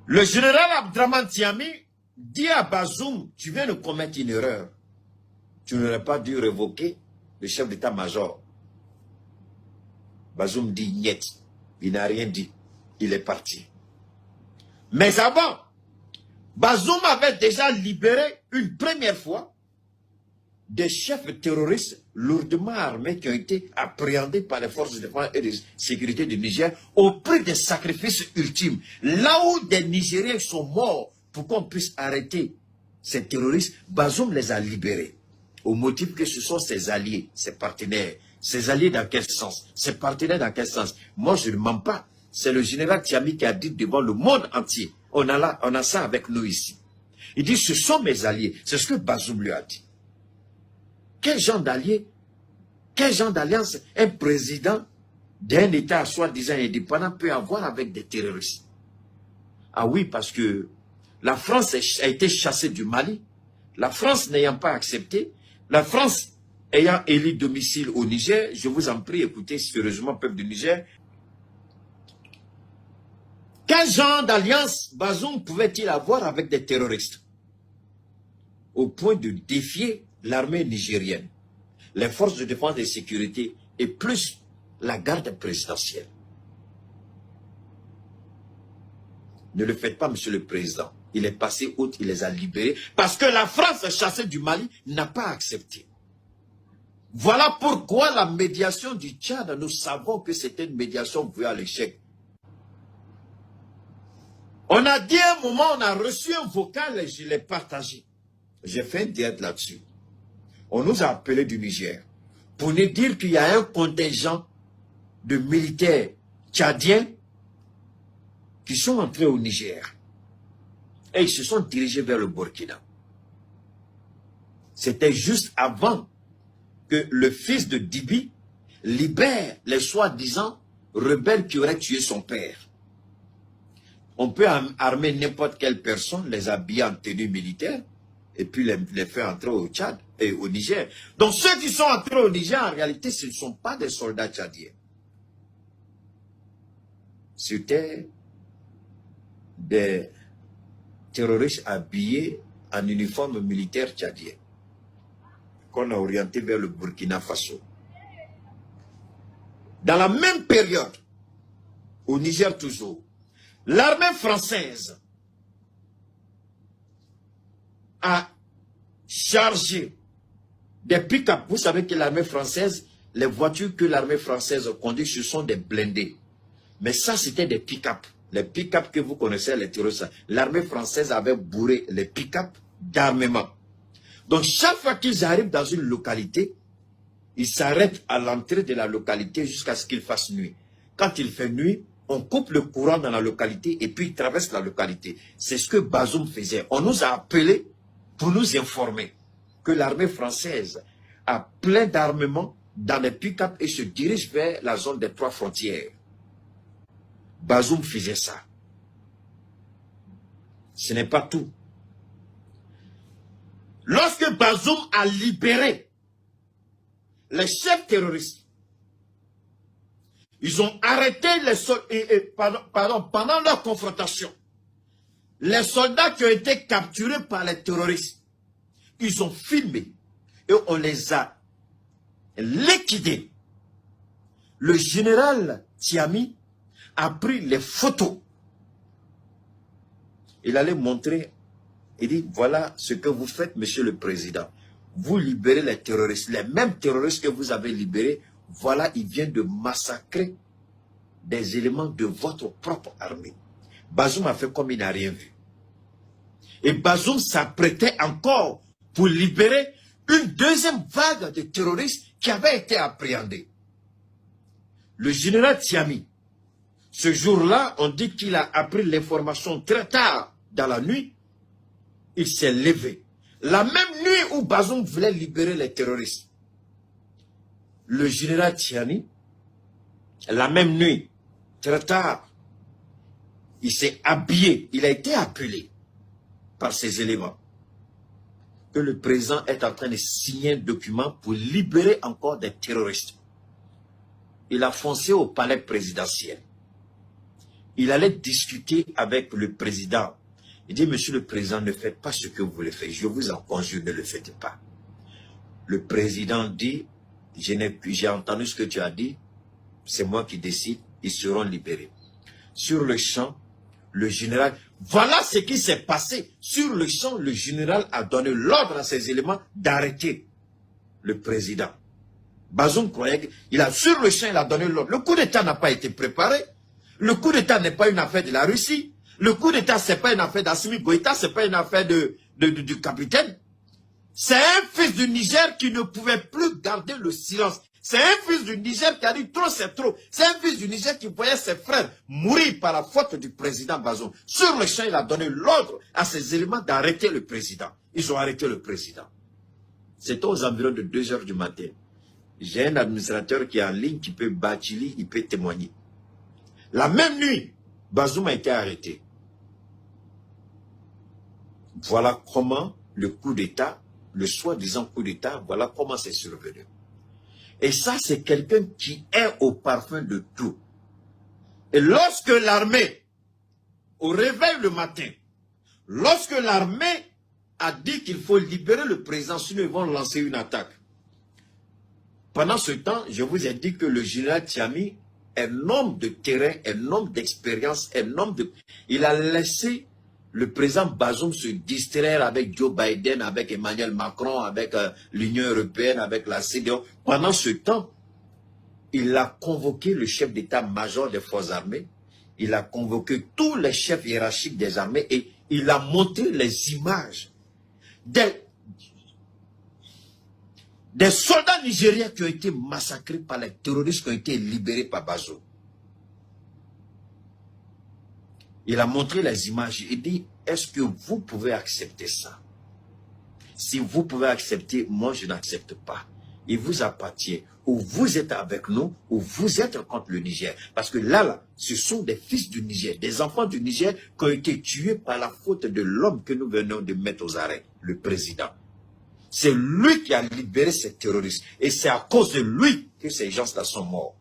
Le général Abdraman Tiami dit à Bazoum, tu viens de commettre une erreur. Tu n'aurais pas dû révoquer le chef d'état-major. Bazoum dit niet. Il n'a rien dit. Il est parti. Mais avant, Bazoum avait déjà libéré une première fois des chefs terroristes lourdement armés qui ont été appréhendés par les forces de défense et de sécurité du Niger au prix des sacrifices ultimes. Là où des Nigériens sont morts pour qu'on puisse arrêter ces terroristes, Bazoum les a libérés. Au motif que ce sont ses alliés, ses partenaires. Ses alliés dans quel sens? Ses partenaires dans quel sens? Moi, je ne mens pas. C'est le général Tiami qui a dit devant le monde entier. On a ça avec nous ici. Il dit, ce sont mes alliés. C'est ce que Bazoum lui a dit. Quel genre d'allié? Quel genre d'alliance un président d'un État soi-disant indépendant peut avoir avec des terroristes? Ah oui, parce que la France a été chassée du Mali. La France n'ayant pas accepté, la France ayant élu domicile au Niger, je vous en prie, écoutez sérieusement, peuple du Niger. Quel genre d'alliance Bazoum pouvait-il avoir avec des terroristes? Au point de défier l'armée nigérienne, les forces de défense et de sécurité et plus la garde présidentielle. Ne le faites pas, monsieur le président. Il est passé outre, il les a libérés, parce que la France chassée du Mali n'a pas accepté. Voilà pourquoi la médiation du Tchad, nous savons que c'était une médiation vouée à l'échec. On a dit à un moment, on a reçu un vocal et je l'ai partagé. J'ai fait un direct là-dessus. On nous a appelés du Niger pour nous dire qu'il y a un contingent de militaires tchadiens qui sont entrés au Niger. Et ils se sont dirigés vers le Burkina. C'était juste avant que le fils de Dibi libère les soi-disant rebelles qui auraient tué son père. On peut armer n'importe quelle personne, les habiller en tenue militaire, et puis les faire entrer au Tchad et au Niger. Donc ceux qui sont entrés au Niger, en réalité, ce ne sont pas des soldats tchadiens. C'était des terroristes habillés en uniforme militaire tchadien, qu'on a orienté vers le Burkina Faso. Dans la même période, au Niger toujours, l'armée française a chargé des pick-up. Vous savez que l'armée française, les voitures que l'armée française conduit, ce sont des blindés. Mais ça, c'était des pick-up. Les pick-up que vous connaissez, les terroristes. L'armée française avait bourré les pick-up d'armement. Donc, chaque fois qu'ils arrivent dans une localité, ils s'arrêtent à l'entrée de la localité jusqu'à ce qu'il fasse nuit. Quand il fait nuit, on coupe le courant dans la localité et puis ils traversent la localité. C'est ce que Bazoum faisait. On nous a appelés pour nous informer que l'armée française a plein d'armements dans les pick-up et se dirige vers la zone des 3 frontières. Bazoum faisait ça. Ce n'est pas tout. Lorsque Bazoum a libéré les chefs terroristes, ils ont arrêté les soldats, pendant leur confrontation. Les soldats qui ont été capturés par les terroristes, ils ont filmé et on les a liquidés. Le général Tiami a pris les photos. Il allait montrer, il dit, voilà ce que vous faites, monsieur le président. Vous libérez les terroristes, les mêmes terroristes que vous avez libérés. Voilà, ils viennent de massacrer des éléments de votre propre armée. Bazoum a fait comme il n'a rien vu. Et Bazoum s'apprêtait encore pour libérer une deuxième vague de terroristes qui avaient été appréhendés. Le général Tiami, ce jour-là, on dit qu'il a appris l'information très tard dans la nuit. Il s'est levé. La même nuit où Bazoum voulait libérer les terroristes. Le général Tiani, la même nuit, très tard, il s'est habillé, il a été appelé par ces éléments que le président est en train de signer un document pour libérer encore des terroristes. Il a foncé au palais présidentiel. il allait discuter avec le président. Il dit, monsieur le président, ne faites pas ce que vous voulez faire. Je vous en conjure, ne le faites pas. Le président dit, j'ai entendu ce que tu as dit, c'est moi qui décide, ils seront libérés. Sur le champ, le général, voilà ce qui s'est passé. Sur le champ, le général a donné l'ordre à ses éléments d'arrêter le président. Bazoum croyait sur le champ, il a donné l'ordre. Le coup d'État n'a pas été préparé. Le coup d'État n'est pas une affaire de la Russie. Le coup d'État, ce n'est pas une affaire d'Assimi Goïta, ce n'est pas une affaire du capitaine. C'est un fils du Niger qui ne pouvait plus garder le silence. C'est un fils du Niger qui a dit trop c'est trop. C'est un fils du Niger qui voyait ses frères mourir par la faute du président Bazoum. Sur le champ, il a donné l'ordre à ses éléments d'arrêter le président. Ils ont arrêté le président. C'était aux environs de 2 h du matin. J'ai un administrateur qui est en ligne, qui peut Bachili, il peut témoigner. La même nuit, Bazoum a été arrêté. Voilà comment le coup d'État, le soi-disant coup d'État, voilà comment c'est survenu. Et ça, c'est quelqu'un qui est au parfum de tout. Et lorsque l'armée, au réveil le matin, lorsque l'armée a dit qu'il faut libérer le président, sinon ils vont lancer une attaque. Pendant ce temps, je vous ai dit que le général Tiami, un homme de terrain, un homme d'expérience, un homme de... Il a laissé le président Bazoum se distraire avec Joe Biden, avec Emmanuel Macron, avec l'Union européenne, avec la CEDEAO. Pendant ce temps, il a convoqué le chef d'état-major des forces armées, il a convoqué tous les chefs hiérarchiques des armées et il a montré les images des soldats nigériens qui ont été massacrés par les terroristes qui ont été libérés par Bazoum. Il a montré les images. Il dit, est-ce que vous pouvez accepter ça? Si vous pouvez accepter, moi je n'accepte pas. Il vous appartient. Ou vous êtes avec nous, ou vous êtes contre le Niger. Parce que là, ce sont des fils du Niger, des enfants du Niger qui ont été tués par la faute de l'homme que nous venons de mettre aux arrêts, le président. C'est lui qui a libéré ces terroristes. Et c'est à cause de lui que ces gens-là sont morts.